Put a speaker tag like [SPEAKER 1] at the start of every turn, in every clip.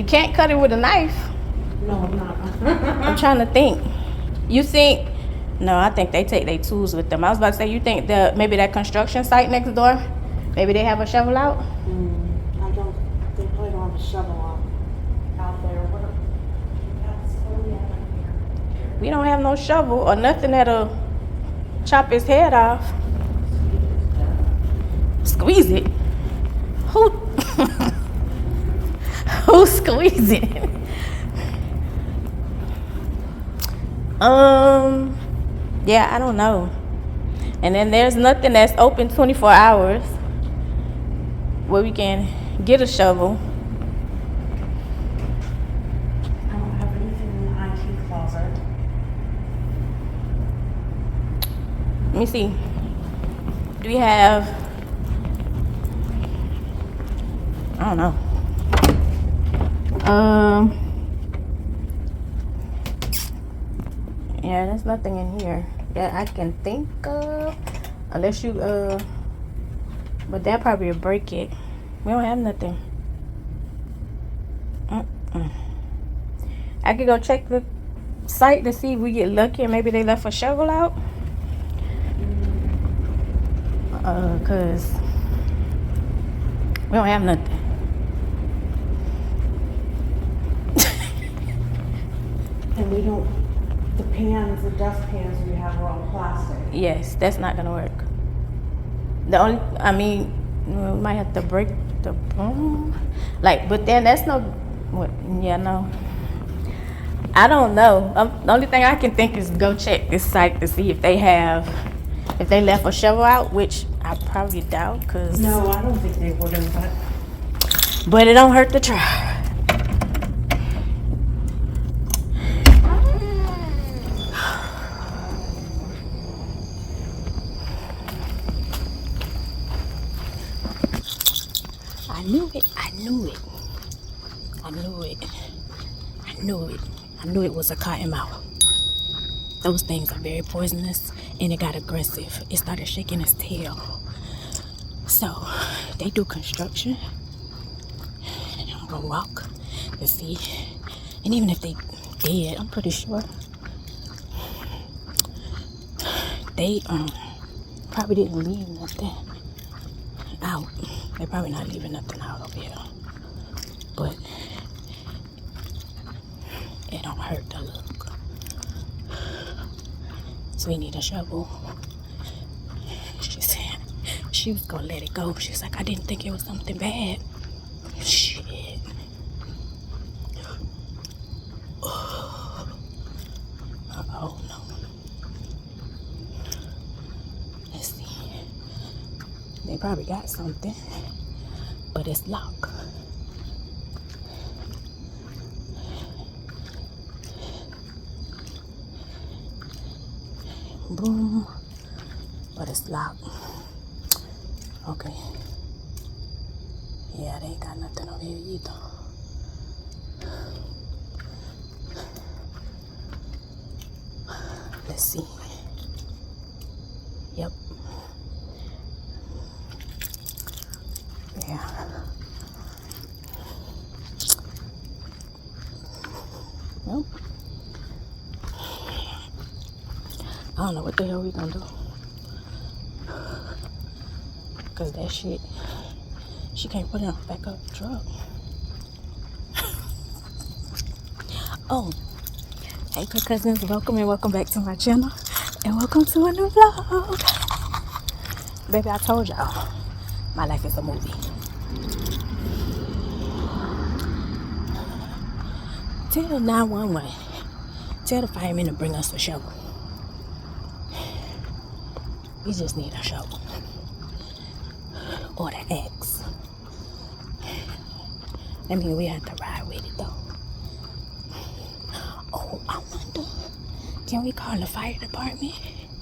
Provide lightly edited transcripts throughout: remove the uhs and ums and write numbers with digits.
[SPEAKER 1] You can't cut it with a knife.
[SPEAKER 2] No, I'm not.
[SPEAKER 1] I'm trying to think. You think? No, I think they take their tools with them. I was about to say, you think maybe that construction site next door, maybe they have a shovel out?
[SPEAKER 2] I don't. They probably don't have a shovel out there.
[SPEAKER 1] We don't have no shovel or nothing that'll chop his head off. Squeeze it? Who? Who squeeze it? Yeah, I don't know. And then there's nothing that's open 24 hours where we can get a shovel.
[SPEAKER 2] I don't have anything in the IT closet.
[SPEAKER 1] Let me see. Do we have? I don't know. Yeah, there's nothing in here that I can think of, unless you but that probably will break it. We don't have nothing. I could go check the site to see if we get lucky and maybe they left a shovel out. Cause we don't have nothing.
[SPEAKER 2] And we don't. The pans, the dust pans we have are all plastic.
[SPEAKER 1] Yes, that's not gonna work. The only, I mean, we might have to break the broom. Like, but then that's no, what, yeah, no. I don't know. The only thing I can think is go check this site to see if they left a shovel out, which I probably doubt, cause.
[SPEAKER 2] No, I don't think they would have,
[SPEAKER 1] But it don't hurt to try. I knew it was a cottonmouth. Those things are very poisonous, and it got aggressive. It started shaking its tail. So, they do construction. I'm gonna walk to see. And even if they did, I'm pretty sure they probably didn't leave nothing out. They're probably not leaving nothing out over here. But it don't hurt to look. So we need a shovel. She said she was gonna let it go. She's like, I didn't think it was something bad. Shit. Uh-oh, no. Let's see. They probably got something, but it's locked. Boom, but it's locked. Okay. Yeah, they ain't got nothing over here either. Let's see. Yep. Yeah. Nope. I don't know what the hell we gonna do. Cause that shit, she can't put it on the back of the truck. Oh, hey good cousins, welcome and welcome back to my channel. And welcome to a new vlog. Baby, I told y'all, my life is a movie. Tell 911, tell the firemen to bring us a shovel. We just need a shovel. Or the axe. I mean, we have to ride with it though. Oh, I wonder, can we call the fire department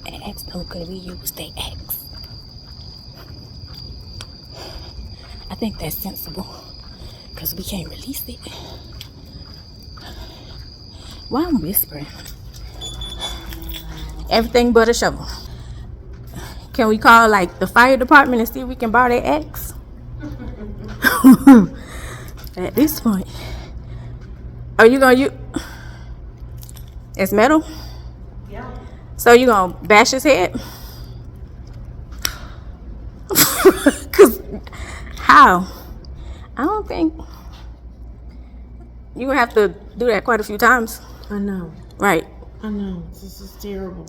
[SPEAKER 1] and ask them could we use their axe? I think that's sensible, because we can't release it. Why I'm whispering? Everything but a shovel. Can we call like the fire department and see if we can borrow their axe? At this point, Are you gonna use? It's metal.
[SPEAKER 2] Yeah.
[SPEAKER 1] So you gonna bash his head? Cause how? I don't think you gonna have to do that quite a few times.
[SPEAKER 2] I know.
[SPEAKER 1] Right.
[SPEAKER 2] I know. This is terrible.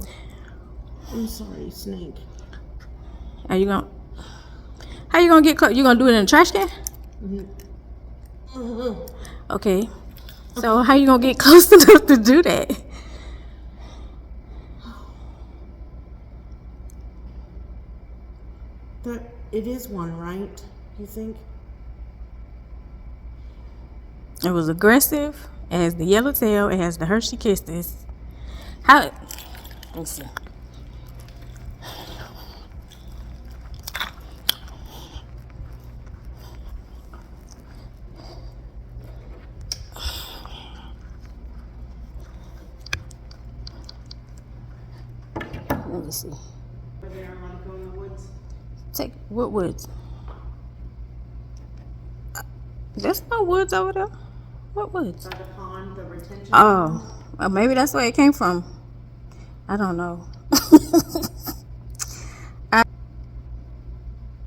[SPEAKER 2] I'm sorry, Snake.
[SPEAKER 1] Are you gonna? How you gonna get close? You gonna do it in a trash can? Okay. So how you gonna get close enough to do that?
[SPEAKER 2] But it is one, right? You think?
[SPEAKER 1] It was aggressive. It has the yellow tail. It has the Hershey Kisses. How? Let me see. Let me see.
[SPEAKER 2] But they aren't allowed to go in the woods.
[SPEAKER 1] Take what woods? There's no woods over there. What woods?
[SPEAKER 2] By the pond, the retention.
[SPEAKER 1] Oh, maybe that's where it came from. I don't know.
[SPEAKER 2] Are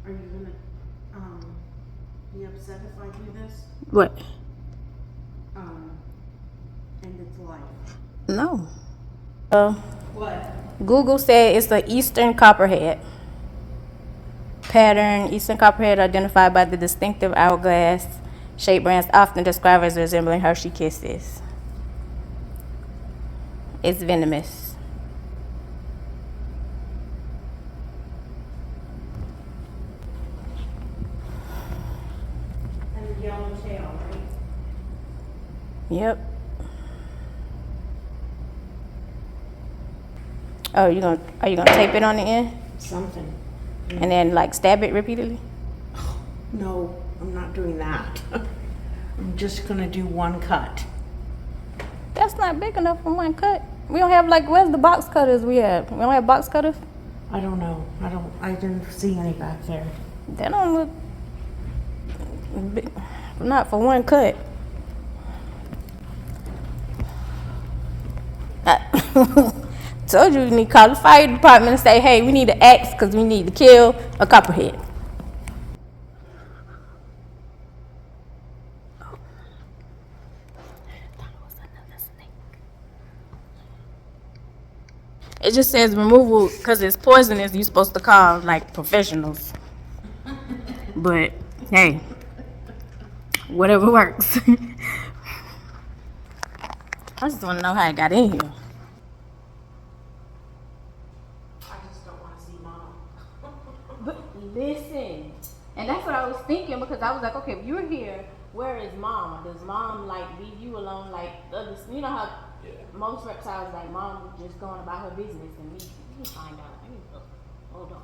[SPEAKER 2] you gonna be upset if I do this?
[SPEAKER 1] What?
[SPEAKER 2] End its life.
[SPEAKER 1] No.
[SPEAKER 2] What?
[SPEAKER 1] Google said it's the eastern copperhead pattern. Eastern copperhead identified by the distinctive hourglass shaped brands often described as resembling Hershey Kisses. It's venomous.
[SPEAKER 2] And the yellow tail, right?
[SPEAKER 1] Yep. Oh, are you gonna tape it on the end
[SPEAKER 2] Something.
[SPEAKER 1] and then like stab it repeatedly?
[SPEAKER 2] No, I'm not doing that. I'm just gonna do one cut.
[SPEAKER 1] That's not big enough for one cut. We don't have where's the box cutters we have? We don't have box cutters?
[SPEAKER 2] I don't know. I didn't see any back there.
[SPEAKER 1] They don't look big, not for one cut. Told you need to call the fire department and say, hey, we need an axe because we need to kill a copperhead. It just says removal because it's poisonous. You're supposed to call professionals. But hey, whatever works. I just want to know how it got in here.
[SPEAKER 2] I just don't want to see Mom.
[SPEAKER 1] But listen, and that's what I was thinking because I was like, okay, if you're here, where is Mom? Does Mom leave you alone like the others? You know how most reptiles Mom just going about her business and we find out. Hold on.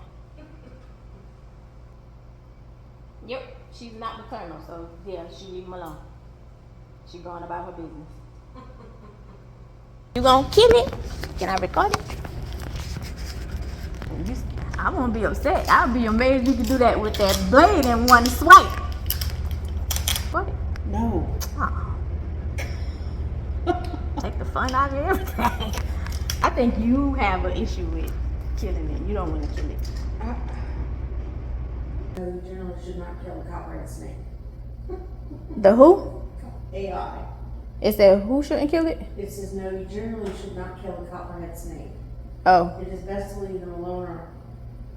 [SPEAKER 1] Yep, she's not maternal, so yeah, she leave him alone. She going about her business. You gonna kill it? Can I record it? I won't be upset. I'll be amazed you can do that with that blade in one swipe. What?
[SPEAKER 2] No.
[SPEAKER 1] Oh. Take the fun out of everything. I think you have an issue with killing it. You don't want to kill it.
[SPEAKER 2] You generally should not kill a copperhead snake.
[SPEAKER 1] The who?
[SPEAKER 2] AI.
[SPEAKER 1] It said who shouldn't kill it?
[SPEAKER 2] It says no, you generally should not kill a copperhead snake.
[SPEAKER 1] Oh.
[SPEAKER 2] It is best to leave them alone or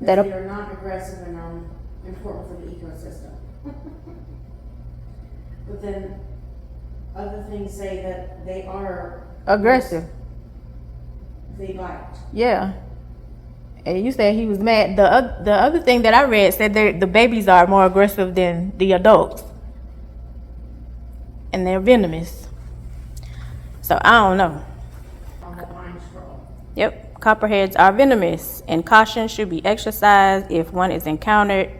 [SPEAKER 1] They
[SPEAKER 2] are not aggressive and important for the ecosystem. But then other things say that they are
[SPEAKER 1] aggressive.
[SPEAKER 2] They bite.
[SPEAKER 1] Yeah. And you said he was mad. The other thing that I read said the babies are more aggressive than the adults. And they're venomous. So I don't know.
[SPEAKER 2] On the pine scroll.
[SPEAKER 1] Yep. Copperheads are venomous and caution should be exercised if one is encountered.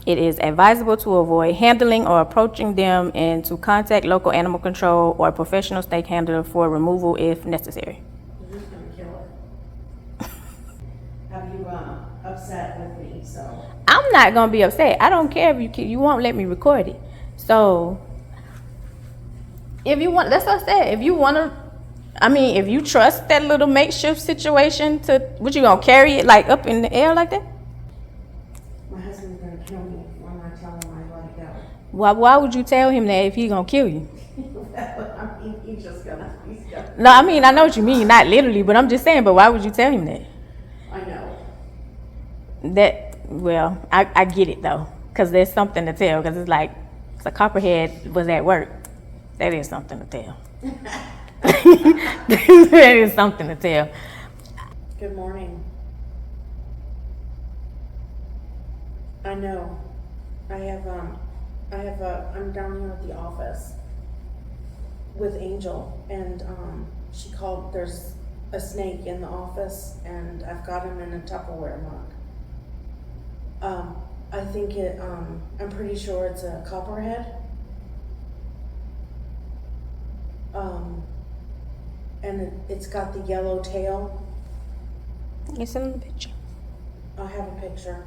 [SPEAKER 1] It is advisable to avoid handling or approaching them and to contact local animal control or professional snake handler for removal if necessary.
[SPEAKER 2] You're just going to kill it. Have you upset with me, so.
[SPEAKER 1] I'm not going to be upset. I don't care if you won't let me record it. So If you want, that's what I said. If you want to, I mean, if you trust that little makeshift situation to, what you gonna carry it like up in the air like that?
[SPEAKER 2] My husband's gonna kill me when I tell him I let it go.
[SPEAKER 1] Why would you tell him that if he gonna kill you?
[SPEAKER 2] I mean, he's gonna.
[SPEAKER 1] No, I mean, I know what you mean, not literally, but I'm just saying, but why would you tell him that?
[SPEAKER 2] I know.
[SPEAKER 1] Well, I get it though, because there's something to tell, because it's like, the copperhead was at work. That is something to tell. That is something to tell.
[SPEAKER 2] Good morning. I know. I'm down here at the office with Angel, and she called. There's a snake in the office, and I've got him in a Tupperware mug. I think I'm pretty sure it's a copperhead. And it's got the yellow tail.
[SPEAKER 1] It's in the picture.
[SPEAKER 2] I have a picture.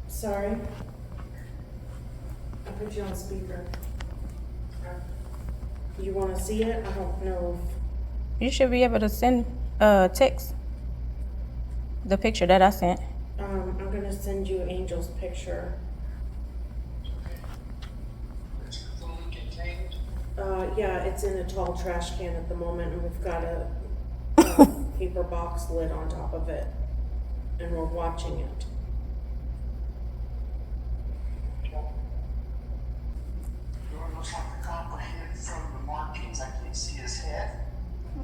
[SPEAKER 2] Sorry. I put you on speaker. You want to see it? I don't know
[SPEAKER 1] You should be able to send text the picture that I sent.
[SPEAKER 2] I'm gonna send you Angel's picture. Yeah, it's in a tall trash can at the moment, and we've got a paper box lid on top of it, and we're watching it.
[SPEAKER 3] Looks like the copperhead from the markings. I can't see his head,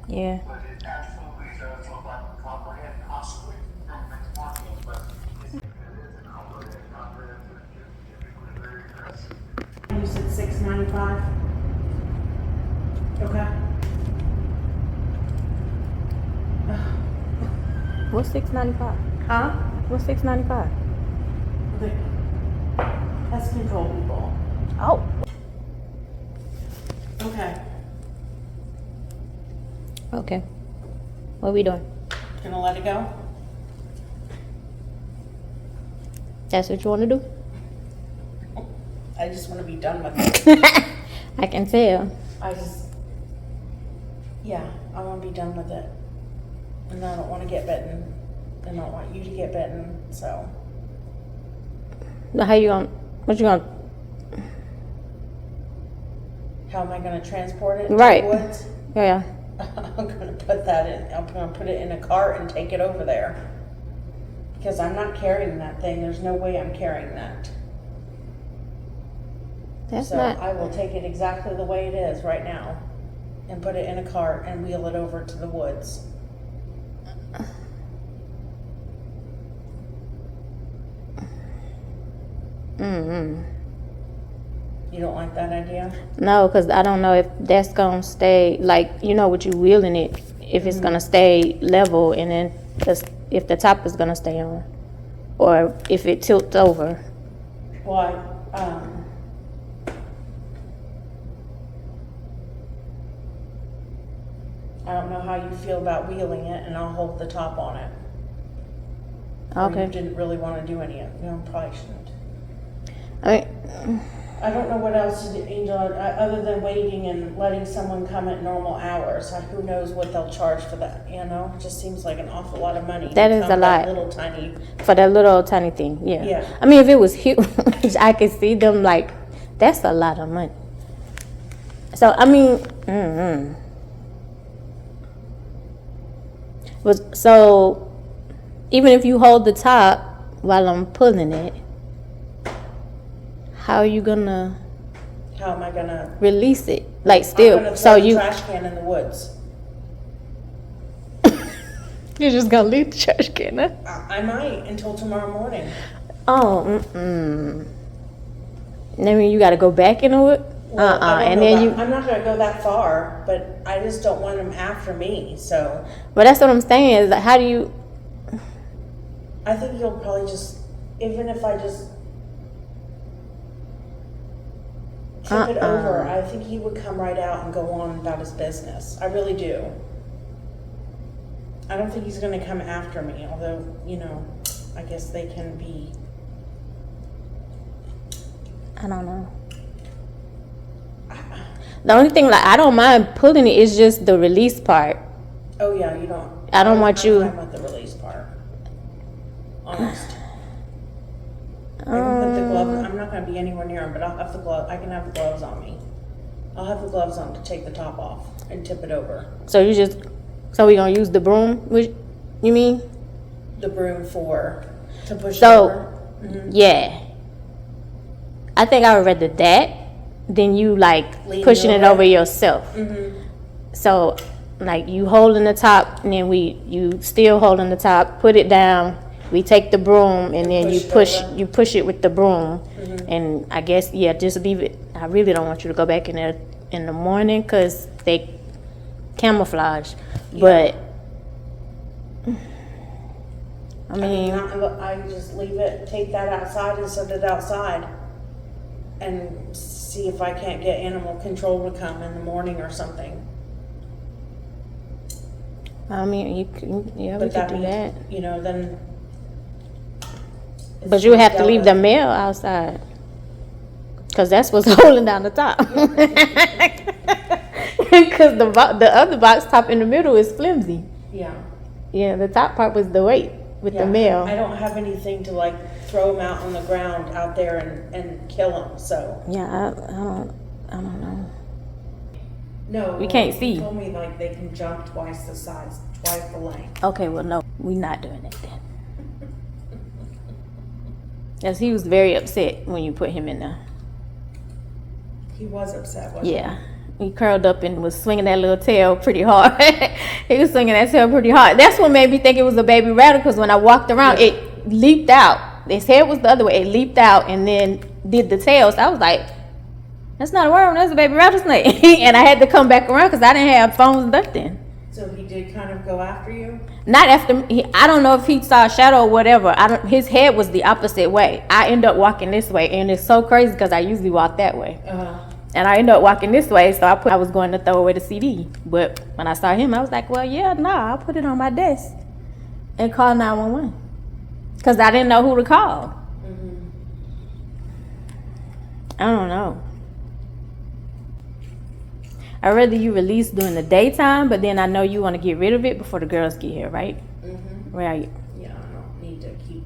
[SPEAKER 1] Yeah.
[SPEAKER 3] but it absolutely does look like a copperhead, possibly from the markings. But it is a copperhead. Copperheads are typically very aggressive.
[SPEAKER 2] You said $6.95. Okay.
[SPEAKER 1] What's $6.95?
[SPEAKER 2] Huh?
[SPEAKER 1] What's $6.95?
[SPEAKER 2] The pest control people.
[SPEAKER 1] Oh.
[SPEAKER 2] Okay.
[SPEAKER 1] Okay. What are we doing?
[SPEAKER 2] Gonna let it go?
[SPEAKER 1] That's what you want to do?
[SPEAKER 2] I just want to be done with it.
[SPEAKER 1] I can tell.
[SPEAKER 2] Yeah, I want to be done with it. And I don't want to get bitten. And I don't want you to get bitten, so.
[SPEAKER 1] How you gonna, what you gonna?
[SPEAKER 2] How am I going to transport it
[SPEAKER 1] Right.
[SPEAKER 2] to the woods?
[SPEAKER 1] Yeah.
[SPEAKER 2] I'm going to put it in a cart and take it over there. Because I'm not carrying that thing. There's no way I'm carrying that.
[SPEAKER 1] That's
[SPEAKER 2] So
[SPEAKER 1] not.
[SPEAKER 2] I will take it exactly the way it is right now and put it in a cart and wheel it over to the woods. You don't like that idea?
[SPEAKER 1] No, because I don't know if that's gonna stay, like, you know, what you wheeling it, if it's gonna stay level, and then if the top is gonna stay on, or if it tilts over.
[SPEAKER 2] Well, I don't know how you feel about wheeling it, and I'll hold the top on it. Or you
[SPEAKER 1] Okay.
[SPEAKER 2] didn't really want to do any of it. No, probably shouldn't.
[SPEAKER 1] I mean,
[SPEAKER 2] I don't know what else to do, Angel, other than waiting and letting someone come at normal hours. Who knows what they'll charge for that, you know? It just seems like an awful lot of money.
[SPEAKER 1] That
[SPEAKER 2] to
[SPEAKER 1] is
[SPEAKER 2] come
[SPEAKER 1] a
[SPEAKER 2] to that
[SPEAKER 1] lot.
[SPEAKER 2] little tiny.
[SPEAKER 1] for that little tiny thing, yeah.
[SPEAKER 2] Yeah.
[SPEAKER 1] I mean, if it was huge, I could see them like, that's a lot of money. So, I mean, so even if you hold the top while I'm pulling it, how are you gonna
[SPEAKER 2] How am I gonna?
[SPEAKER 1] release it? Like,
[SPEAKER 2] I'm
[SPEAKER 1] still,
[SPEAKER 2] gonna
[SPEAKER 1] so
[SPEAKER 2] throw the
[SPEAKER 1] you
[SPEAKER 2] trash can in the woods.
[SPEAKER 1] you're just gonna leave the trash can, huh?
[SPEAKER 2] I might until tomorrow morning.
[SPEAKER 1] Oh, then you gotta go back into it.
[SPEAKER 2] Well, I don't
[SPEAKER 1] And
[SPEAKER 2] know
[SPEAKER 1] then
[SPEAKER 2] about- I'm not gonna go that far, but I just don't want them after me. So
[SPEAKER 1] But that's what I'm saying is, like, how do you?
[SPEAKER 2] I think he'll probably just, even if I just tip it over, I think he would come right out and go on about his business. I really do. I don't think he's gonna come after me, although, you know, I guess they can be.
[SPEAKER 1] I don't know. The only thing, like, I don't mind pulling it, it's just the release part.
[SPEAKER 2] Oh, yeah, you don't.
[SPEAKER 1] I don't want you-
[SPEAKER 2] I'm fine with the release part. Honest. I can put the gloves, I'm not gonna be anywhere near them, but I'll have the glove, I can have the gloves on me. I'll have the gloves on to take the top off and tip it over.
[SPEAKER 1] So we gonna use the broom, which, you mean?
[SPEAKER 2] The broom to push it
[SPEAKER 1] So,
[SPEAKER 2] over.
[SPEAKER 1] yeah. I think I would rather that than you, like,
[SPEAKER 2] Leaning
[SPEAKER 1] pushing it
[SPEAKER 2] over.
[SPEAKER 1] over yourself. So, like, you holding the top, and then you still holding the top, put it down, we take the broom, and then you push it with the broom. And I guess, yeah, just leave it. I really don't want you to go back in there in the morning, because they camouflage. But, I mean,
[SPEAKER 2] I just leave it, take that outside and set it outside. And see if I can't get animal control to come in the morning or something.
[SPEAKER 1] I mean, you can, yeah, we
[SPEAKER 2] But
[SPEAKER 1] could
[SPEAKER 2] that
[SPEAKER 1] do
[SPEAKER 2] means,
[SPEAKER 1] that.
[SPEAKER 2] you know, then.
[SPEAKER 1] But you have to leave the mail outside, because that's what's holding down the top. Because the other box top in the middle is flimsy.
[SPEAKER 2] Yeah.
[SPEAKER 1] Yeah, the top part was the weight with
[SPEAKER 2] Yeah,
[SPEAKER 1] the mail.
[SPEAKER 2] I don't have anything to like throw them out on the ground out there and kill them, so.
[SPEAKER 1] Yeah, I don't know.
[SPEAKER 2] No.
[SPEAKER 1] We can't
[SPEAKER 2] he
[SPEAKER 1] see.
[SPEAKER 2] told me like they can jump twice the size, twice the length.
[SPEAKER 1] Okay, well, no, we're not doing it then. Because he was very upset when you put him in there.
[SPEAKER 2] He was upset, wasn't he?
[SPEAKER 1] Yeah. He curled up and was swinging that little tail pretty hard. He was swinging that tail pretty hard. That's what made me think it was a baby rabbit, because when I walked around, it leaped out. His head was the other way. It leaped out and then did the tail. So I was like, that's not a worm, that's a baby rattlesnake. And I had to come back around because I didn't have phones left in.
[SPEAKER 2] So he did kind of go after you?
[SPEAKER 1] Not after me. I don't know if he saw a shadow or whatever. His head was the opposite way. I end up walking this way, and it's so crazy because I usually walk that way. And I ended up walking this way, so I was going to throw away the CD. But when I saw him, I was like, well, yeah, nah, I'll put it on my desk and call 911. Because I didn't know who to call. I don't know. I'd rather you release during the daytime, but then I know you want to get rid of it before the girls get here, right? Right.
[SPEAKER 2] Yeah, I don't need to keep,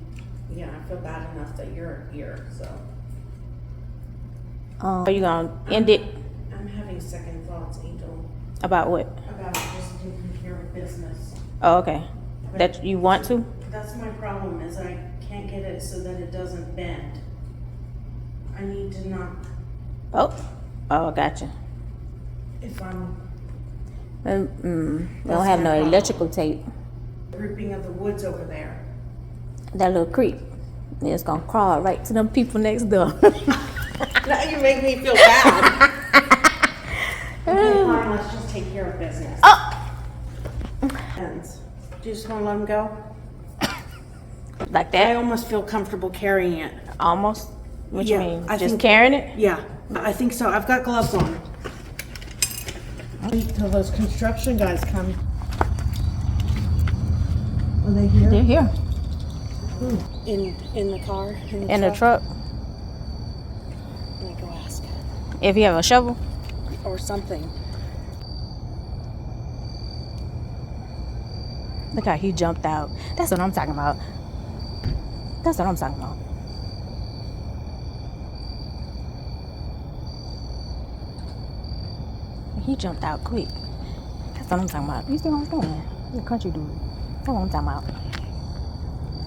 [SPEAKER 2] I feel bad enough that you're here, so.
[SPEAKER 1] Are you going to end it
[SPEAKER 2] I'm having second thoughts, Angel,
[SPEAKER 1] about what?
[SPEAKER 2] about just taking care of business.
[SPEAKER 1] Oh, okay. That you want to?
[SPEAKER 2] That's my problem, is I can't get it so that it doesn't bend. I need to not,
[SPEAKER 1] Oh, I gotcha.
[SPEAKER 2] if I'm
[SPEAKER 1] We don't have no electrical tape.
[SPEAKER 2] grouping of the woods over there.
[SPEAKER 1] That little creep. It's going to crawl right to them people next door.
[SPEAKER 2] Now you make me feel bad. Okay, fine, let's just take care of business.
[SPEAKER 1] Oh!
[SPEAKER 2] Ends. Do you just want to let him go?
[SPEAKER 1] Like
[SPEAKER 2] I
[SPEAKER 1] that?
[SPEAKER 2] almost feel comfortable carrying it.
[SPEAKER 1] Almost? What
[SPEAKER 2] Yeah,
[SPEAKER 1] you mean?
[SPEAKER 2] I
[SPEAKER 1] Just
[SPEAKER 2] think-
[SPEAKER 1] carrying it?
[SPEAKER 2] Yeah, I think so. I've got gloves on. Wait till those construction guys come. Are they here?
[SPEAKER 1] They're here.
[SPEAKER 2] In the car?
[SPEAKER 1] In the truck.
[SPEAKER 2] Let me go ask.
[SPEAKER 1] If you have a shovel.
[SPEAKER 2] Or something.
[SPEAKER 1] Look how he jumped out. That's what I'm talking about. That's what I'm talking about. He jumped out quick. That's what I'm talking about. You see what I'm saying? He's a country dude. That's what I'm talking about.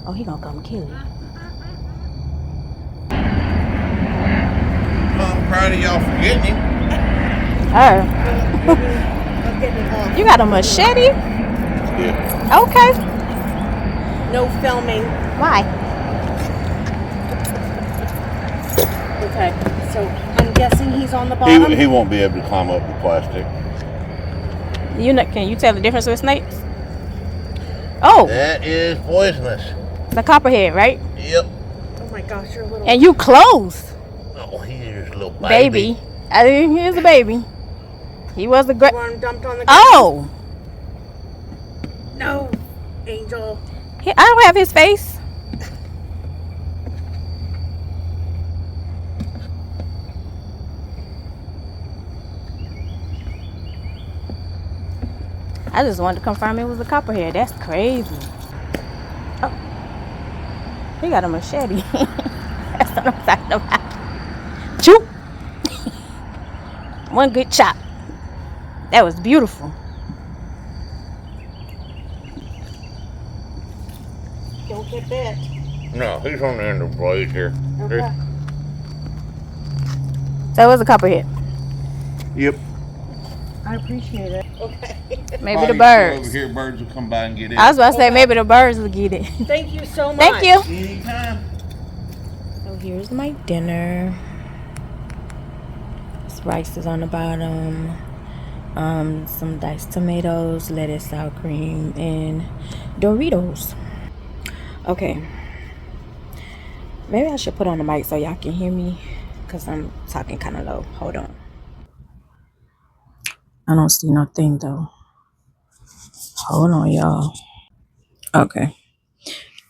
[SPEAKER 1] Oh, he gonna come kill you.
[SPEAKER 4] I'm proud of y'all for getting him.
[SPEAKER 1] Oh.
[SPEAKER 2] I'm getting it off.
[SPEAKER 1] You got a machete?
[SPEAKER 4] Yeah.
[SPEAKER 1] Okay.
[SPEAKER 2] No filming.
[SPEAKER 1] Why?
[SPEAKER 2] Okay, so I'm guessing he's on the bottom.
[SPEAKER 4] He won't be able to climb up the plastic.
[SPEAKER 1] Can you tell the difference with snakes? Oh,
[SPEAKER 4] That is poisonous.
[SPEAKER 1] the copperhead, right?
[SPEAKER 4] Yep.
[SPEAKER 2] Oh my gosh, you're a little
[SPEAKER 1] And you close,
[SPEAKER 4] Oh, here's a little
[SPEAKER 1] baby. I think here's a baby. He was a great.
[SPEAKER 2] one dumped on the ground.
[SPEAKER 1] Oh,
[SPEAKER 2] No, Angel.
[SPEAKER 1] I don't have his face. I just wanted to confirm it was a copperhead. That's crazy. Oh, he got a machete. That's what I'm talking about. Choo! One good chop. That was beautiful.
[SPEAKER 2] Don't get bit.
[SPEAKER 4] No, he's on the end of the blade here.
[SPEAKER 2] Okay.
[SPEAKER 1] That was a copperhead.
[SPEAKER 4] Yep.
[SPEAKER 2] I appreciate it. Okay.
[SPEAKER 1] Maybe the
[SPEAKER 4] Probably still
[SPEAKER 1] birds.
[SPEAKER 4] over here. Birds will come by and get it.
[SPEAKER 1] I was about to say maybe the birds will get it.
[SPEAKER 2] Thank you so much.
[SPEAKER 1] Thank you.
[SPEAKER 4] Anytime.
[SPEAKER 1] So here's my dinner. This rice is on the bottom. Some diced tomatoes, lettuce, sour cream, and Doritos. Okay. Maybe I should put on the mic so y'all can hear me, because I'm talking kind of low. Hold on. I don't see no thing though. Hold on, y'all. Okay.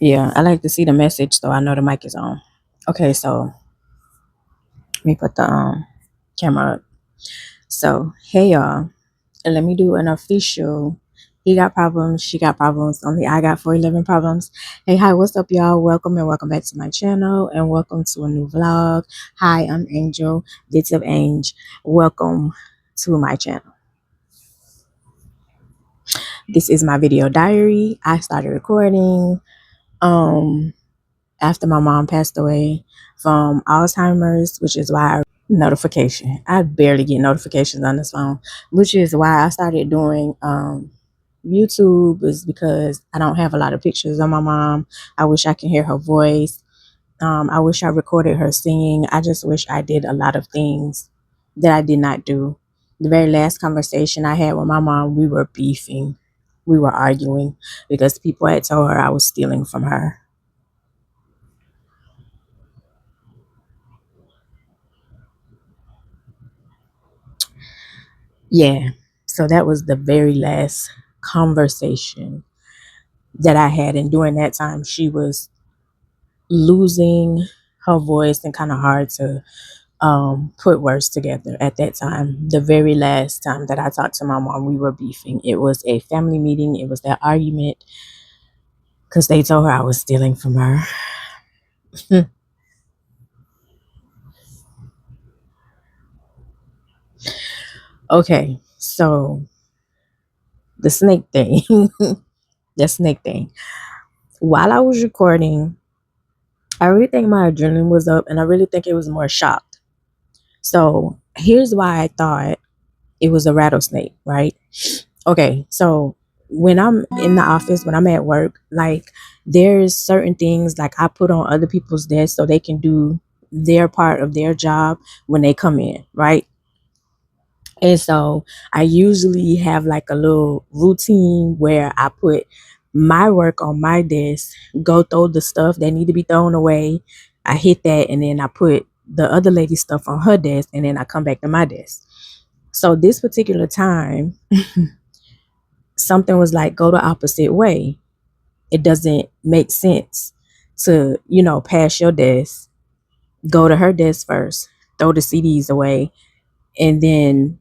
[SPEAKER 1] Yeah, I like to see the message so I know the mic is on. Okay, so let me put the camera up. So, hey y'all. Let me do an official. He got problems, she got problems. Only I got 411 problems. Hey, hi, what's up, y'all? Welcome and welcome back to my channel and welcome to a new vlog. Hi, I'm Angel, Bits of Ange. Welcome to my channel. This is my video diary. I started recording after my mom passed away from Alzheimer's, which is why notification. I barely get notifications on this phone, which is why I started doing YouTube, is because I don't have a lot of pictures of my mom. I wish I can hear her voice. I wish I recorded her singing. I just wish I did a lot of things that I did not do. The very last conversation I had with my mom, we were beefing. We were arguing because people had told her I was stealing from her. Yeah. So that was the very last conversation that I had. And during that time, she was losing her voice and kind of hard to put words together at that time. The very last time that I talked to my mom, we were beefing. It was a family meeting. It was that argument because they told her I was stealing from her. Okay, so the snake thing. The snake thing. While I was recording, I really think my adrenaline was up and I really think it was more shocked. So here's why I thought it was a rattlesnake, right? Okay, so when I'm in the office, when I'm at work, like there's certain things like I put on other people's desks so they can do their part of their job when they come in, right? And so I usually have like a little routine where I put my work on my desk, go throw the stuff that need to be thrown away. I hit that and then I put the other lady's stuff on her desk and then I come back to my desk. So this particular time, something was like, go the opposite way. It doesn't make sense to, pass your desk, go to her desk first, throw the CDs away, and then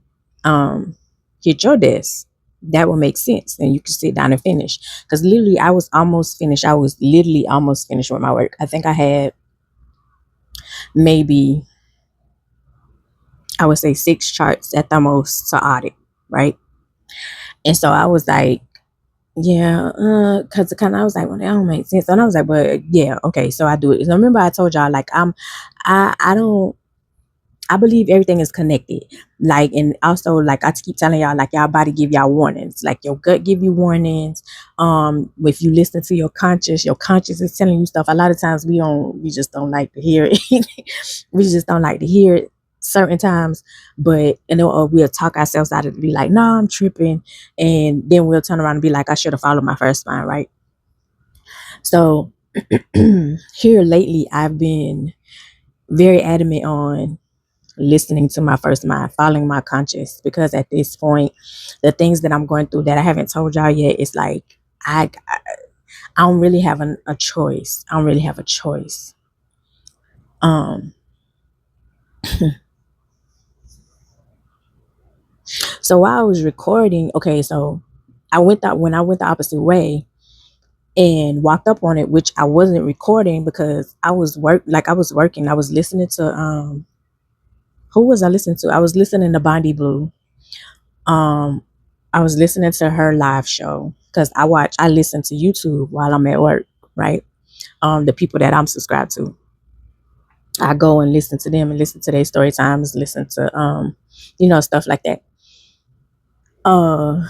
[SPEAKER 1] hit your desk. That will make sense. And you can sit down and finish. Because literally, I was almost finished. I was literally almost finished with my work. I think I had maybe, I would say 6 charts at the most to audit, right? And so I was like, yeah, because I was like, well, that don't make sense. And I was like, but yeah, okay, so I do it. So remember I told y'all, like, I believe everything is connected. Like, and also, like, I keep telling y'all, like, y'all body give y'all warnings. Like, your gut give you warnings. If you listen to your conscious is telling you stuff. A lot of times we just don't like to hear it. We just don't like to hear it certain times. But, we'll talk ourselves out of it, be like, nah, I'm tripping. And then we'll turn around and be like, I should have followed my first spine, right? So, here lately, I've been very adamant on listening to my first mind, following my conscious, because at this point, the things that I'm going through that I haven't told y'all yet, it's like I don't really have a choice. I don't really have a choice. So while I was recording, okay, so when I went the opposite way and walked up on it, which I wasn't recording because I was working. I was listening to who was I listening to? I was listening to Bondi Blue. Um I was listening to her live show because I listen to YouTube while I'm at work, right? The people that I'm subscribed to. I go and listen to them and listen to their story times, listen to stuff like that. Uh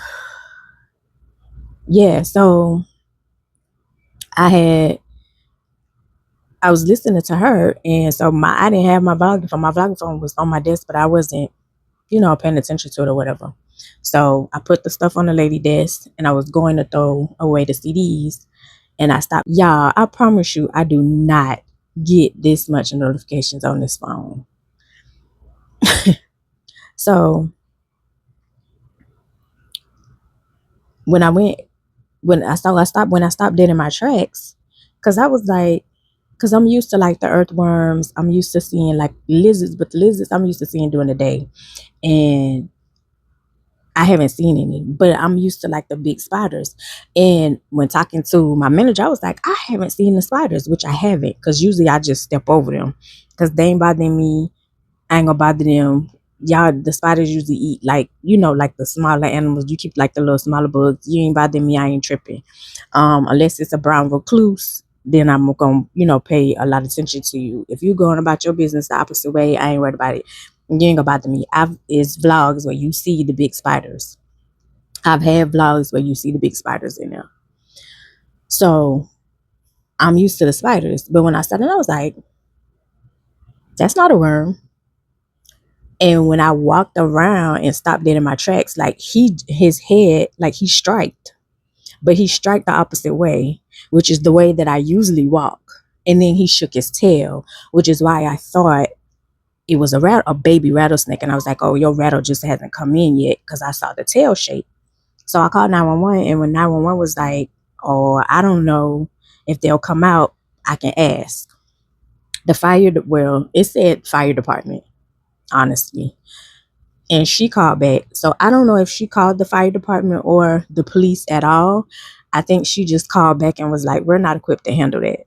[SPEAKER 1] yeah, so I had I was listening to her, and so I didn't have my vlogging phone. My vlogging phone was on my desk, but I wasn't, paying attention to it or whatever. So I put the stuff on the lady desk, and I was going to throw away the CDs, and I stopped. Y'all, I promise you, I do not get this much notifications on this phone. So when I stopped dead in my tracks, because I was like, because I'm used to like the earthworms, I'm used to seeing like lizards, but the lizards I'm used to seeing during the day, and I haven't seen any, but I'm used to like the big spiders. And when talking to my manager, I was like, I haven't seen the spiders, which I haven't, because usually I just step over them because they ain't bothering me. I ain't gonna bother them. Y'all, the spiders usually eat like, like the smaller animals. You keep like the little smaller bugs. You ain't bothering me. I ain't tripping. Unless it's a brown recluse, then I'm gonna, pay a lot of attention to you. If you going about your business the opposite way, I ain't worried about it. You ain't gonna bother me. It's vlogs where you see the big spiders. I've had vlogs where you see the big spiders in there. So I'm used to the spiders. But when I started, I was like, that's not a worm. And when I walked around and stopped dead in my tracks, like his head, like he striked, but he striked the opposite way, which is the way that I usually walk. And then he shook his tail, which is why I thought it was a baby rattlesnake. And I was like, oh, your rattle just hasn't come in yet because I saw the tail shape. So I called 911, and when 911 was like, oh, I don't know if they'll come out, I can ask. It said fire department, honestly. And she called back. So I don't know if she called the fire department or the police at all. I think she just called back and was like, we're not equipped to handle that.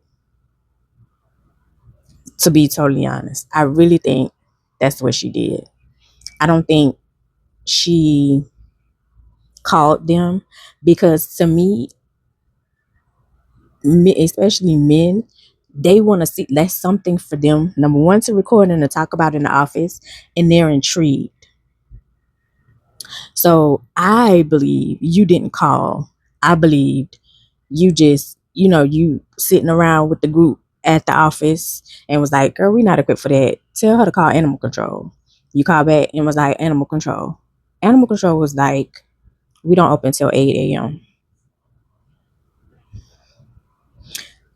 [SPEAKER 1] To be totally honest, I really think that's what she did. I don't think she called them because to me, especially men, they want to see that's something for them. Number one, to record and to talk about in the office, and they're intrigued. So I believe you didn't call. I believed you just, you sitting around with the group at the office and was like, girl, we not equipped for that. Tell her to call animal control. You call back and was like, animal control. Animal control was like, we don't open till 8 a.m.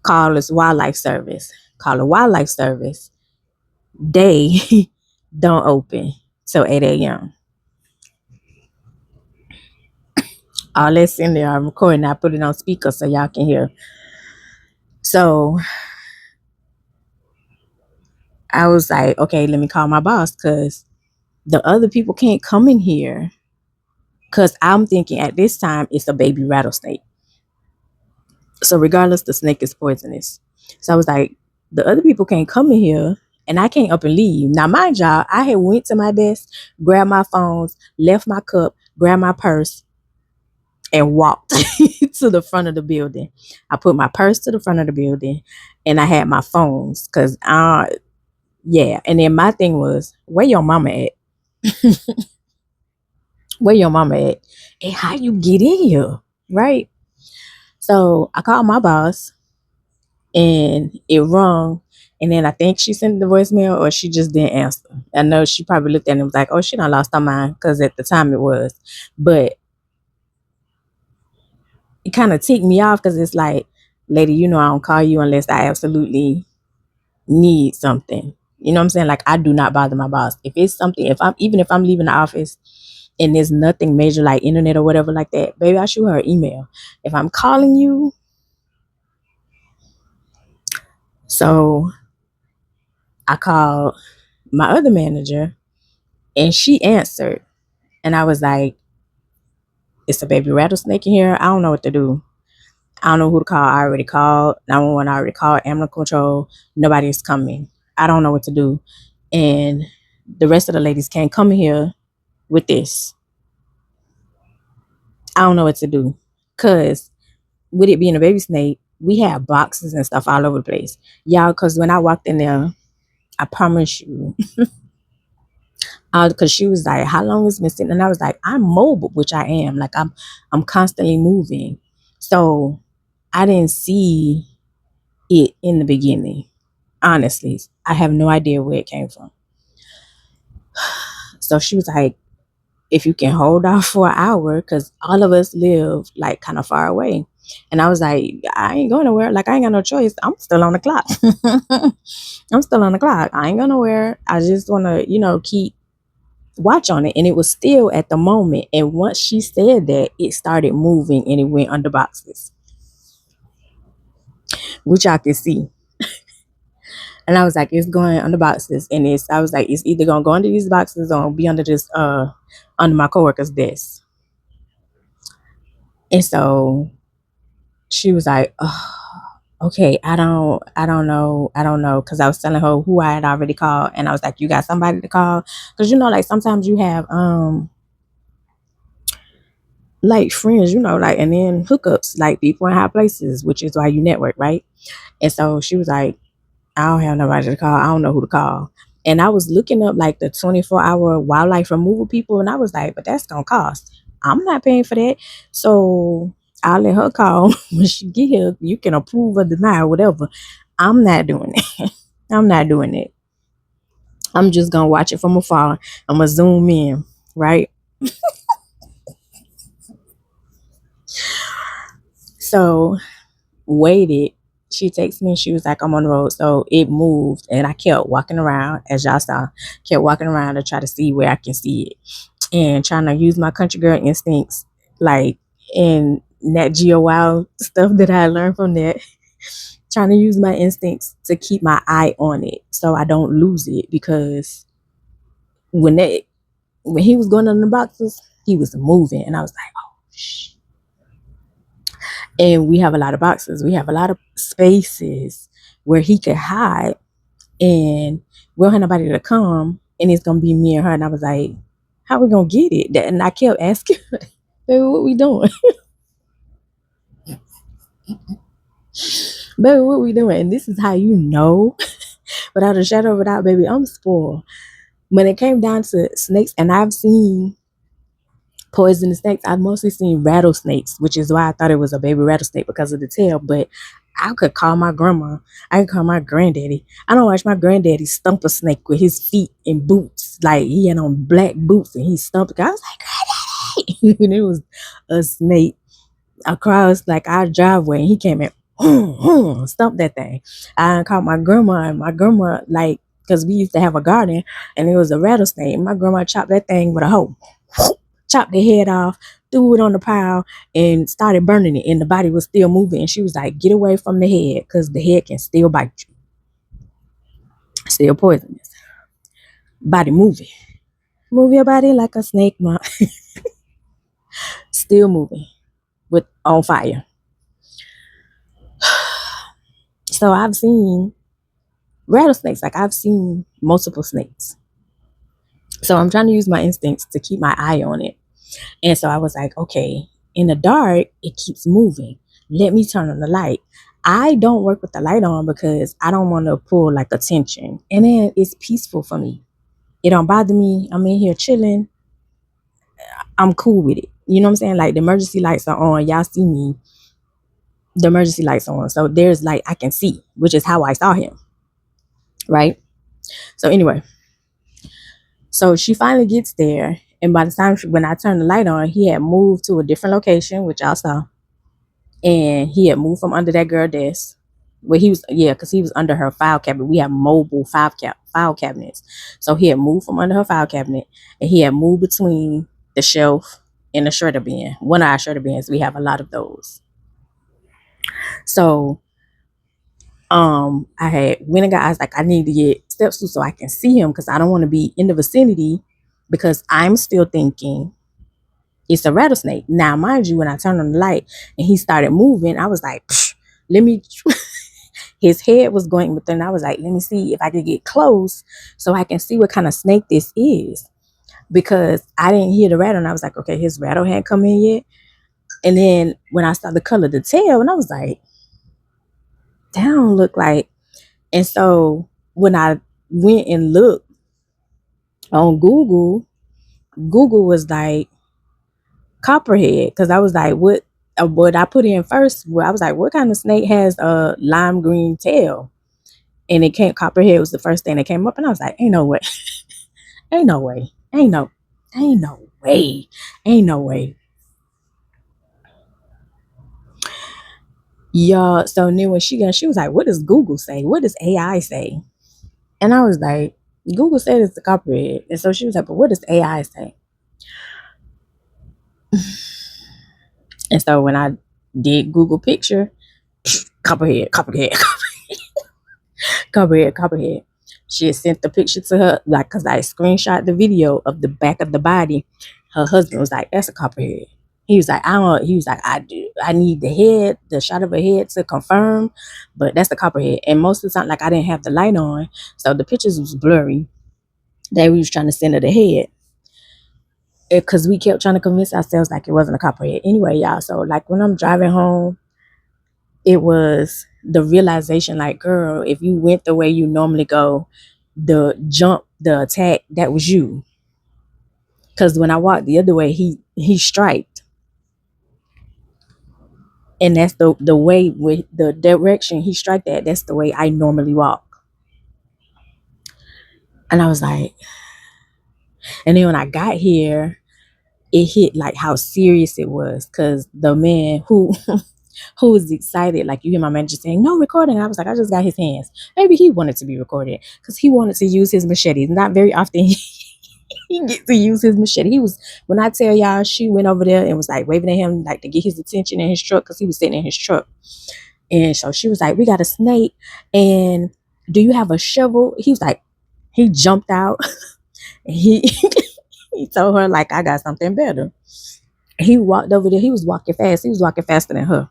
[SPEAKER 1] Call us wildlife service. Call a wildlife service. They don't open till 8 a.m. All that's in there. I'm recording. I put it on speaker so y'all can hear. So I was like, okay, let me call my boss because the other people can't come in here because I'm thinking at this time it's a baby rattlesnake. So regardless, the snake is poisonous. So I was like, the other people can't come in here and I can't up and leave. Now, mind y'all, I had went to my desk, grabbed my phones, left my cup, grabbed my purse, and walked to the front of the building. I put my purse to the front of the building and I had my phones because, yeah. And then my thing was, where your mama at? Where your mama at? And how you get in here? Right? So I called my boss and it rung. And then I think she sent the voicemail or she just didn't answer. I know she probably looked at it and was like, oh, she done lost her mind because at the time it was. But it kind of ticked me off because it's like, lady, I don't call you unless I absolutely need something. You know what I'm saying? Like, I do not bother my boss. If it's something, if I'm leaving the office and there's nothing major like internet or whatever like that, baby, I shoot her an email. If I'm calling you, so I called my other manager and she answered. And I was like, it's a baby rattlesnake in here. I don't know what to do. I don't know who to call. I already called 911. I already called animal control. Nobody's coming. I don't know what to do. And the rest of the ladies can't come here with this. I don't know what to do. Because with it being a baby snake, we have boxes and stuff all over the place. Y'all, because when I walked in there, I promise you, because she was like, how long is missing? And I was like, I'm mobile, which I am. Like I'm constantly moving. So I didn't see it in the beginning. Honestly, I have no idea where it came from. So she was like, if you can hold off for an hour, because all of us live like kind of far away. And I was like, I ain't going nowhere. Like, I ain't got no choice. I'm still on the clock. I'm still on the clock. I ain't going nowhere. I just want to, keep watch on it. And it was still at the moment. And once she said that, it started moving and it went under boxes, which I could see. And I was like, it's going under boxes. And I was like, it's either going to go under these boxes or be under this, under my coworker's desk. And so she was like, oh, okay, I don't know. Cause I was telling her who I had already called. And I was like, you got somebody to call? Cause like sometimes you have, like friends, like, and then hookups, like people in high places, which is why you network, right? And so she was like, I don't have nobody to call. I don't know who to call. And I was looking up like the 24-hour wildlife removal people. And I was like, but that's going to cost. I'm not paying for that. So I'll let her call when she get here. You can approve or deny or whatever. I'm not doing it. I'm not doing it. I'm just going to watch it from afar. I'm going to zoom in, right? So waited. She texted me and she was like, I'm on the road. So it moved and I kept walking around, as y'all saw, kept walking around to try to see where I can see it and trying to use my country girl instincts, like in Nat Geo Wild stuff that I learned from that, trying to use my instincts to keep my eye on it so I don't lose it, because when he was going on the boxes, he was moving and I was like, oh, shh. And we have a lot of boxes. We have a lot of spaces where he could hide and we don't have nobody to come and it's going to be me and her. And I was like, how we going to get it? And I kept asking, baby, what we doing? Baby, what we doing? And this is how you know, without a shadow of a doubt, baby, I'm spoiled. When it came down to snakes, and I've seen poisonous snakes, I've mostly seen rattlesnakes, which is why I thought it was a baby rattlesnake because of the tail. But I could call my grandma. I could call my granddaddy. I don't watch my granddaddy stump a snake with his feet in boots. Like he had on black boots and he stumped it. I was like, granddaddy. And it was a snake across like our driveway. And he came in, stumped that thing. I called my grandma, and my grandma, like, because we used to have a garden and it was a rattlesnake. My grandma chopped that thing with a hoe. Chopped the head off, threw it on the pile, and started burning it. And the body was still moving. And she was like, get away from the head, because the head can still bite you. Still poisonous. Body moving. Move your body like a snake, mom. Still moving. On fire. So I've seen rattlesnakes. Like I've seen multiple snakes. So I'm trying to use my instincts to keep my eye on it. And so I was like, okay, in the dark, it keeps moving. Let me turn on the light. I don't work with the light on because I don't want to pull like attention. And then it's peaceful for me. It don't bother me. I'm in here chilling. I'm cool with it. You know what I'm saying? Like the emergency lights are on. Y'all see me. The emergency lights are on. So there's light I can see, which is how I saw him. Right? So anyway. So she finally gets there. And by the time when I turned the light on, he had moved to a different location, which I saw. And he had moved from under that girl desk. Well, because he was under her file cabinet. We have mobile file cabinets. So he had moved from under her file cabinet, and he had moved between the shelf and the shredder bin. One of our shredder bins, we have a lot of those. So I was like, I need to get step stool so I can see him, because I don't want to be in the vicinity, because I'm still thinking, it's a rattlesnake. Now, mind you, when I turned on the light and he started moving, I was like, let me, his head was going, but then I was like, let me see if I could get close so I can see what kind of snake this is. Because I didn't hear the rattle, and I was like, okay, his rattle hadn't come in yet. And then when I saw the color of the tail, and I was like, that don't look like. And so when I went and looked on Google, Google was like copperhead, because I was like, what I put in first, well, I was like, what kind of snake has a lime green tail? And it came, copperhead was the first thing that came up, and I was like, ain't no way. Ain't no way. Ain't no way. Ain't no way. Y'all, so then when she was like, what does Google say? What does AI say? And I was like, Google said it's the copperhead. And so she was like, but what does AI say? And so when I did Google picture, copperhead, copperhead. She had sent the picture to her, like, because I screenshot the video of the back of the body. Her husband was like, that's a copperhead. He was like, I need the head, the shot of her head to confirm, but that's the copperhead. And most of the time, like, I didn't have the light on, so the pictures was blurry. They was trying to send her the head, because we kept trying to convince ourselves like it wasn't a copperhead. Anyway, y'all, so like when I'm driving home, it was the realization, like, girl, if you went the way you normally go, the jump, the attack, that was you. Because when I walked the other way, he striped. And that's the way, with the direction he striked at, that's the way I normally walk. And I was like, and then when I got here, it hit like how serious it was, because the man who who was excited, like you hear my manager saying, no recording. I was like, I just got his hands. Maybe he wanted to be recorded because he wanted to use his machete. Not very often he gets to use his machete. He was, when I tell y'all, she went over there and was like waving at him, like to get his attention in his truck, because he was sitting in his truck. And so she was like, we got a snake, and do you have a shovel? He was like, he jumped out and he he told her, like, I got something better. He walked over there. He was walking fast. He was walking faster than her.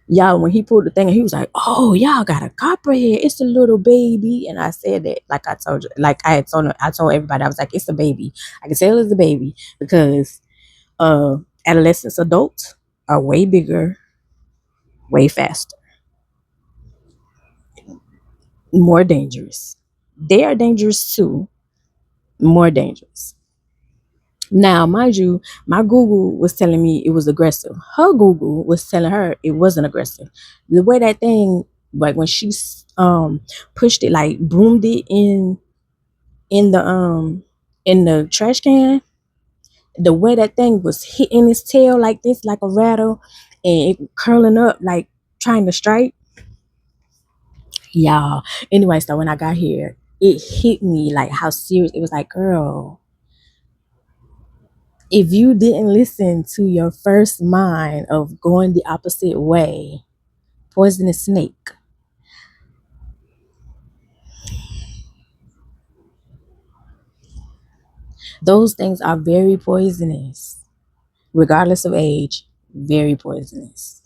[SPEAKER 1] Y'all, when he pulled the thing, and he was like, oh, y'all got a copperhead. It's a little baby. And I said that, like I told you, like I told everybody, I was like, it's a baby. I can tell it's a baby because adolescents, adults are way bigger, way faster, more dangerous. They are dangerous too, more dangerous. Now, mind you, my Google was telling me it was aggressive. Her Google was telling her it wasn't aggressive. The way that thing, like when she pushed it, like boomed it in the trash can, the way that thing was hitting its tail like this, like a rattle, and it curling up, like trying to strike. Y'all. Anyway, so when I got here, it hit me like how serious it was. Like, girl, if you didn't listen to your first mind of going the opposite way, poisonous snake. Those things are very poisonous, regardless of age, very poisonous.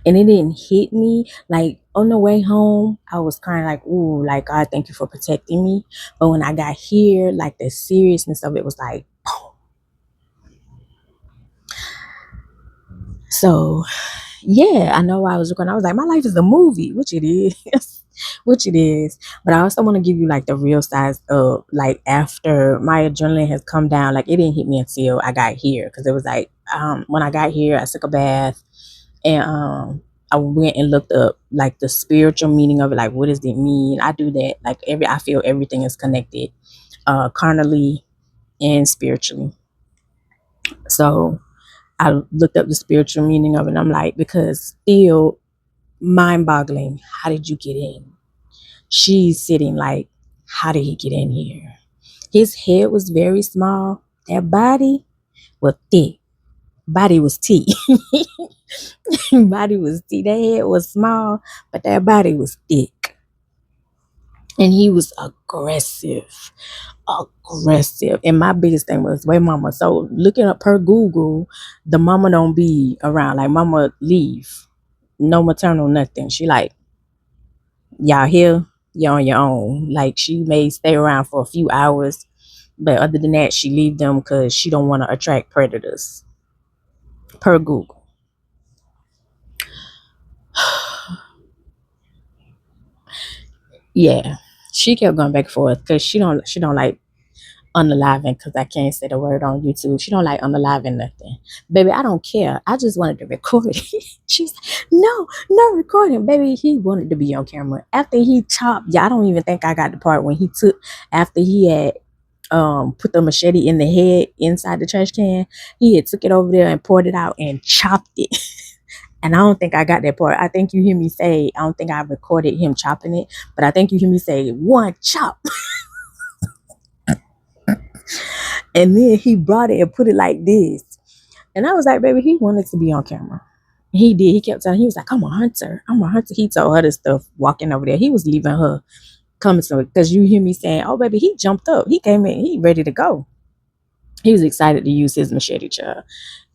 [SPEAKER 1] And it didn't hit me like on the way home. I was kind of like, ooh, like, God, thank you for protecting me. But when I got here, like the seriousness of it was like, boom. So yeah, I know I was recording. I was like, my life is a movie, which it is, which it is. But I also want to give you like the real size of like after my adrenaline has come down. Like it didn't hit me until I got here, because it was like when I got here, I took a bath, and I went and looked up like the spiritual meaning of it. Like, what does it mean? I do that. Like I feel everything is connected, carnally and spiritually. So I looked up the spiritual meaning of it. And I'm like, because still mind boggling. How did you get in? She's sitting like, how did he get in here? His head was very small. That body was thick. Body was tea. Body was tea. That head was small, but that body was thick. And he was aggressive. And my biggest thing was, wait, mama. So looking up her Google, the mama don't be around. Like, mama leave. No maternal, nothing. She like, y'all here, you're on your own. Like, she may stay around for a few hours, but other than that, she leave them because she don't want to attract predators. Per Google. Yeah. She kept going back and forth because she don't like unaliving, because I can't say the word on YouTube. She don't like unaliving nothing. Baby, I don't care. I just wanted to record it. She's like, no recording. Baby, he wanted to be on camera. After he chopped, yeah, I don't even think I got the part when he took, after he had put the machete in the head inside the trash can, he had took it over there and poured it out and chopped it. And I don't think I got that part. I think you hear me say, I don't think I recorded him chopping it, but I think you hear me say, one chop. And then he brought it and put it like this. And I was like, baby, he wanted to be on camera. He did. He kept telling, he was like, I'm a hunter. I'm a hunter. He told her this stuff walking over there. He was leaving her coming to it because you hear me saying, oh, baby, he jumped up. He came in. He ready to go. He was excited to use his machete, child.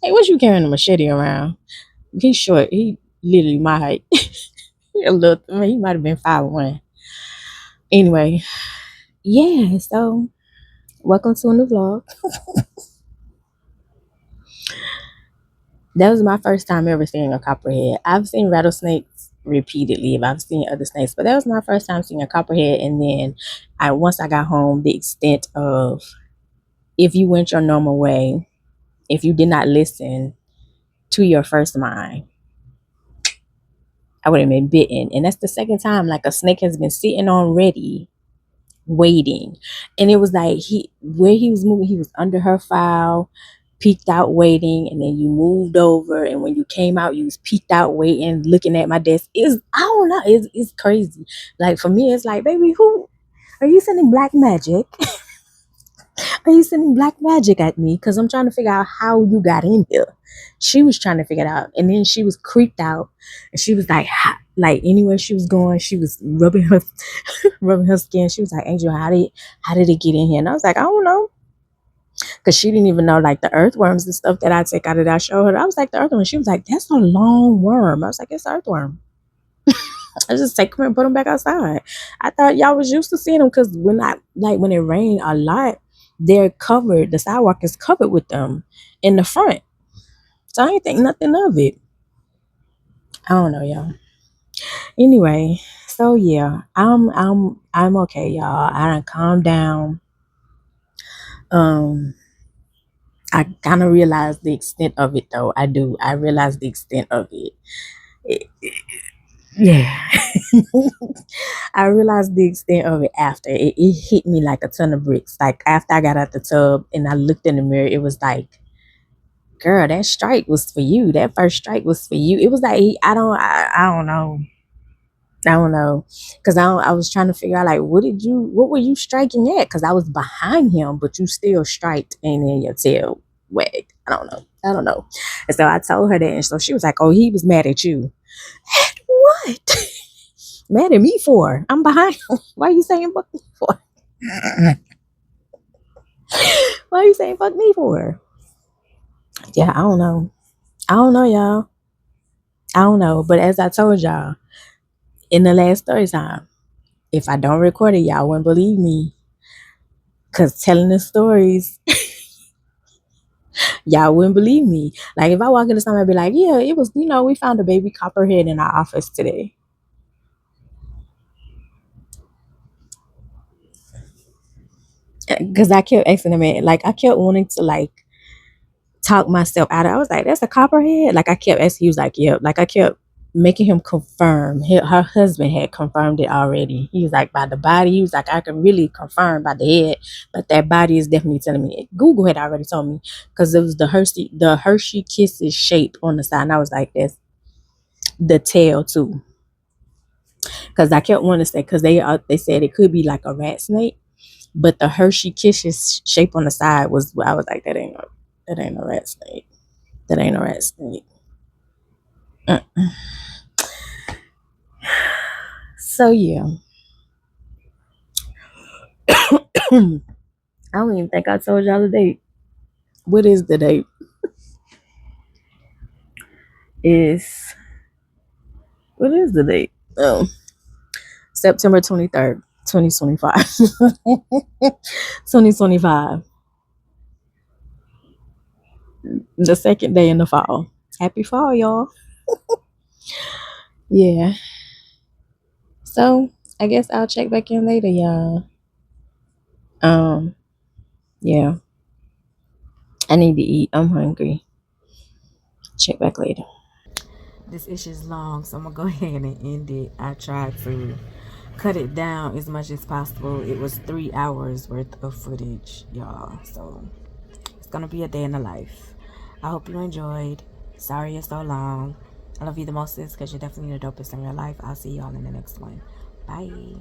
[SPEAKER 1] Hey, what you carrying a machete around? He's short. He literally my height. A little, I mean, he might have been 5'1". Anyway, yeah, so welcome to a new vlog. That was my first time ever seeing a copperhead. I've seen rattlesnakes repeatedly. I've seen other snakes, but that was my first time seeing a copperhead. And then once I got home, the extent of, if you went your normal way, if you did not listen to your first mind, I would have been bitten. And that's the second time like a snake has been sitting on ready, waiting. And it was like where he was moving, he was under her file, peeked out waiting, and then you moved over, and when you came out, you was peeked out waiting, looking at my desk. I don't know, it's crazy. Like, for me, it's like, baby, who are you sending black magic? Are you sending black magic at me? Because I'm trying to figure out how you got in here. She was trying to figure it out, and then she was creeped out, and she was like, like anywhere she was going, she was rubbing her rubbing her skin. She was like, Angel, how did it get in here? And I was like, I don't know, because she didn't even know like the earthworms and stuff that I take out of that. I showed her. I was like, the earthworm. She was like, that's a long worm. I was like, it's an earthworm. I just take them and put them back outside. I thought y'all was used to seeing them because when it rained a lot, they're covered. The sidewalk is covered with them in the front. So I ain't think nothing of it. I don't know, y'all. Anyway, so yeah, I'm okay, y'all. I done calmed down. I kind of realized the extent of it, though. I do. I realized the extent of it. Yeah. I realized the extent of it after. It hit me like a ton of bricks. Like, after I got out the tub and I looked in the mirror, it was like, girl, that strike was for you. That first strike was for you. It was like, I don't know. I don't know. Because I was trying to figure out, like, what were you striking at? Because I was behind him, but you still striked and then your tail wagged. I don't know. And so I told her that. And so she was like, oh, he was mad at you. At what? Mad at me for? I'm behind him. Why are you saying fuck me for? Why are you saying fuck me for? Yeah, I don't know. I don't know, y'all. I don't know. But as I told y'all in the last story time, if I don't record it, y'all wouldn't believe me. Because telling the stories, y'all wouldn't believe me. Like, if I walk into something, I'd be like, yeah, it was, we found a baby copperhead in our office today. Because I kept asking him, like, I kept wanting to, like, talk myself out of it. I was like, that's a copperhead? Like, I kept asking, he was like, yep. Like, I kept making him confirm. Her husband had confirmed it already. He was like, by the body, he was like, I can really confirm by the head, but that body is definitely telling me. Google had already told me, because it was the Hershey Kisses shape on the side. And I was like, that's the tail too. Because I kept wanting to say, because they said it could be like a rat snake, but the Hershey Kisses shape on the side was, I was like, that ain't a rat snake. That ain't a rat snake. So yeah. I don't even think I told y'all the date. What is the date? What is the date? Oh, September 23rd, 2025. 2025. The second day in the fall. Happy fall, y'all. Yeah. So I guess I'll check back in later, y'all. Yeah. I need to eat. I'm hungry. Check back later. This issue is long, so I'm gonna go ahead and end it. I tried to cut it down as much as possible. It was 3 hours worth of footage, y'all. So it's gonna be a day in the life. I hope you enjoyed. Sorry it's so long. I love you the most because you're definitely the dopest in real life. I'll see y'all in the next one. Bye.